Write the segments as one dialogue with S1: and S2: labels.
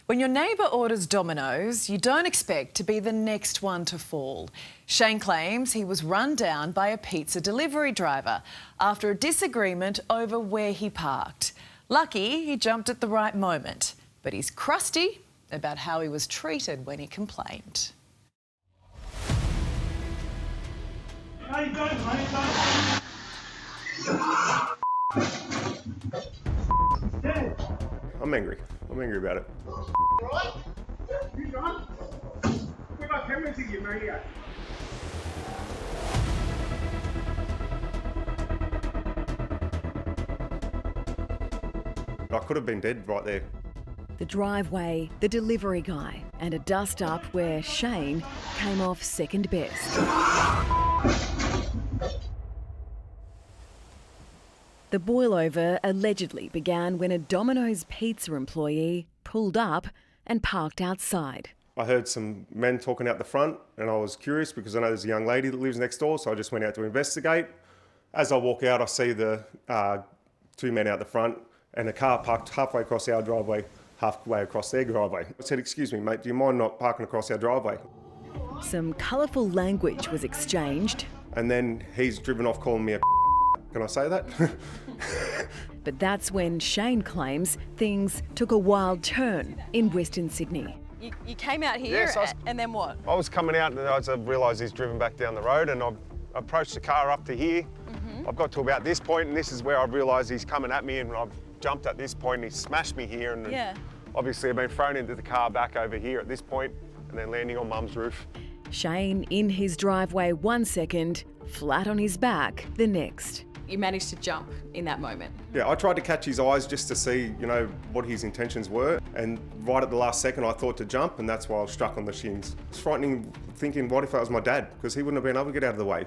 S1: When your neighbour orders Domino's, you don't expect to be the next one to fall. Shane claims he was run down by a pizza delivery driver after a disagreement over where he parked. Lucky he jumped at the right moment, but he's crusty about how he was treated when he complained.
S2: How you going, mate?
S3: I'm angry. I'm angry about it.
S2: Right? You done? We've got cameras in you, mate.
S3: I could have been dead right there.
S4: The driveway, the delivery guy, and a dust-up where Shane came off second best. The boil-over allegedly began when a Domino's pizza employee pulled up and parked outside.
S3: I heard some men talking out the front and I was curious because I know there's a young lady that lives next door, so I just went out to investigate. As I walk out, I see the two men out the front and a car parked halfway across our driveway, halfway across their driveway. I said, "Excuse me, mate, do you mind not parking across our driveway?"
S4: Some colourful language was exchanged.
S3: And then he's driven off calling me a Can I say that?
S4: But that's when Shane claims things took a wild turn in Western Sydney.
S5: You came out here,
S3: Yes,
S5: and then what?
S3: I was coming out and I realised he's driven back down the road and I approached the car up to here. I've got to about this point and this is where I realised he's coming at me and I've jumped at this point and he smashed me here and obviously I've been thrown into the car back over here at this point and then landing on Mum's roof.
S4: Shane in his driveway 1 second, flat on his back the next.
S5: You managed to jump in that moment.
S3: Yeah, I tried to catch his eyes just to see, what his intentions were. And right at the last second, I thought to jump, and that's why I was struck on the shins. It's frightening thinking, what if that was my dad? Because he wouldn't have been able to get out of the way.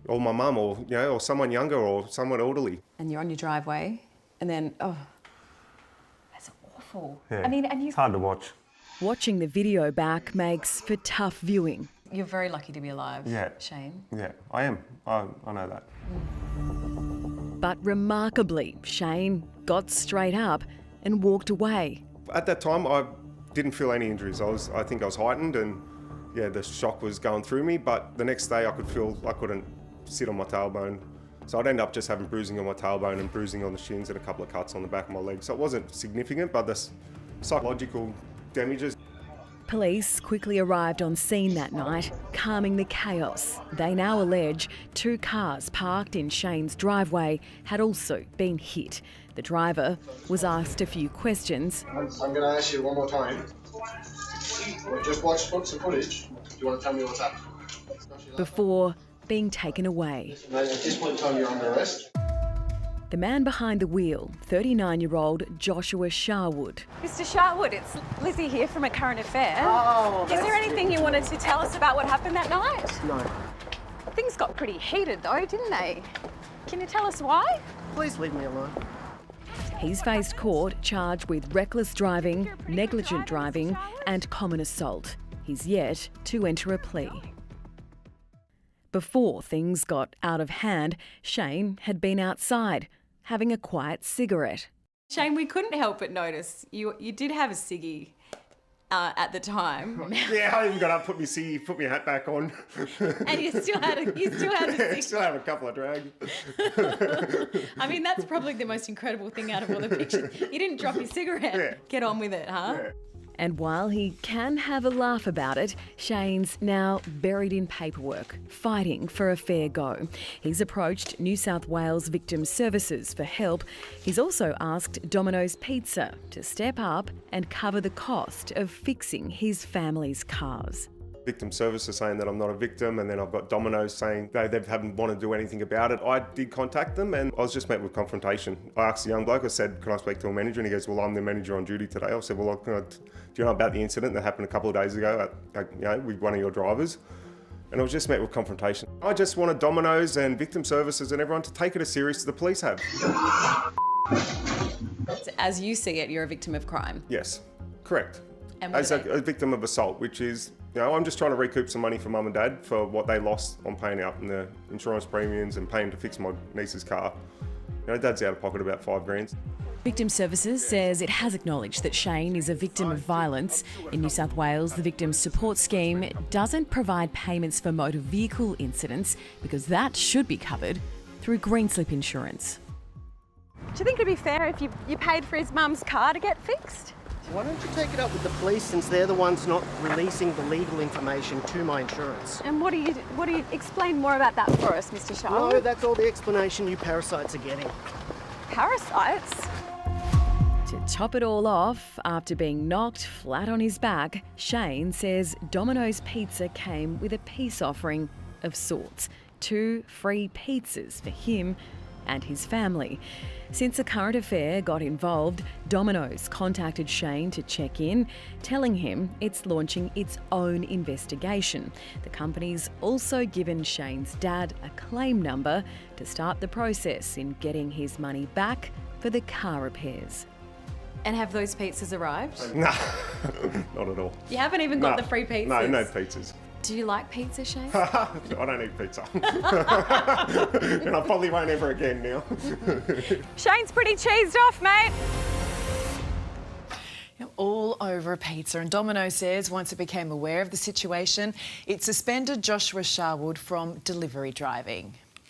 S3: Or my mum, or, or someone younger, or someone elderly.
S5: And you're on your driveway, and then, that's awful.
S3: Yeah,
S5: I mean, and
S3: it's hard to watch.
S4: Watching the video back makes for tough viewing.
S5: You're very lucky to be alive,
S3: Yeah.
S5: Shane.
S3: Yeah, I am. I know that.
S4: But remarkably, Shane got straight up and walked away.
S3: At that time, I didn't feel any injuries. I think I was heightened and, the shock was going through me. But the next day, I could feel I couldn't sit on my tailbone. So I'd end up just having bruising on my tailbone and bruising on the shins and a couple of cuts on the back of my leg. So it wasn't significant, but the psychological damages.
S4: Police quickly arrived on scene that night, calming the chaos. They now allege 2 cars parked in Shane's driveway had also been hit. The driver was asked a few questions.
S6: I'm going to ask you one more time. Just watch some footage. Do you want to tell me what's happened?
S4: Before being taken away.
S6: At this point in time, you're under arrest.
S4: The man behind the wheel, 39-year-old Joshua Sharwood.
S5: Mr. Sharwood, it's Lizzie here from A Current Affair.
S6: Oh,
S5: Is there anything you wanted to tell us about what happened that night?
S6: No.
S5: Things got pretty heated though, didn't they? Can you tell us why?
S6: Please leave me alone.
S4: He's faced court charged with reckless driving, negligent driving and common assault. He's yet to enter a plea. Before things got out of hand, Shane had been outside, having a quiet cigarette.
S5: Shane, we couldn't help but notice you did have a ciggy at the time.
S3: Yeah, I even got up, put my hat back on.
S5: And you still had a ciggy.
S3: Still have a couple of drags.
S5: I mean, that's probably the most incredible thing out of all the pictures. You didn't drop your cigarette.
S3: Yeah.
S5: Get on with it, huh?
S3: Yeah.
S4: And while he can have a laugh about it, Shane's now buried in paperwork, fighting for a fair go. He's approached New South Wales Victim Services for help. He's also asked Domino's Pizza to step up and cover the cost of fixing his family's cars.
S3: Victim services saying that I'm not a victim, and then I've got Domino's saying they haven't wanted to do anything about it. I did contact them and I was just met with confrontation. I asked the young bloke, I said, "Can I speak to a manager?" And he goes, "Well, I'm the manager on duty today." I said, "Well, do you know about the incident that happened a couple of days ago with one of your drivers?" And I was just met with confrontation. I just wanted Domino's and victim services and everyone to take it as serious as the police have.
S5: So as you see it, you're a victim of crime.
S3: Yes, correct.
S5: And what
S3: As a victim of assault, which is, I'm just trying to recoup some money for mum and dad for what they lost on paying out in the insurance premiums and paying to fix my niece's car. Dad's out of pocket about $5 grand.
S4: Victim Services says it has acknowledged that Shane is a victim of violence. In New South Wales, the Victim Support Scheme doesn't provide payments for motor vehicle incidents because that should be covered through green slip insurance.
S7: Do you think it'd be fair if you paid for his mum's car to get fixed?
S8: Why don't you take it up with the police since they're the ones not releasing the legal information to my insurance?
S7: And what do you explain more about that for us, Mr. Charles?
S8: No, that's all the explanation you parasites are getting.
S7: Parasites?
S4: To top it all off, after being knocked flat on his back, Shane says Domino's Pizza came with a peace offering of sorts. 2 free pizzas for him and his family. Since the current affair got involved, Domino's contacted Shane to check in, telling him it's launching its own investigation. The company's also given Shane's dad a claim number to start the process in getting his money back for the car repairs.
S5: And have those pizzas arrived?
S3: Nah, not at all.
S5: You haven't even got
S3: Nah.
S5: the free pizzas?
S3: No, no pizzas.
S5: Do you like pizza, Shane?
S3: I don't eat pizza. And I probably won't ever again now.
S7: Shane's pretty cheesed off, mate.
S1: All over a pizza. And Domino says once it became aware of the situation, it suspended Joshua Sharwood from delivery driving.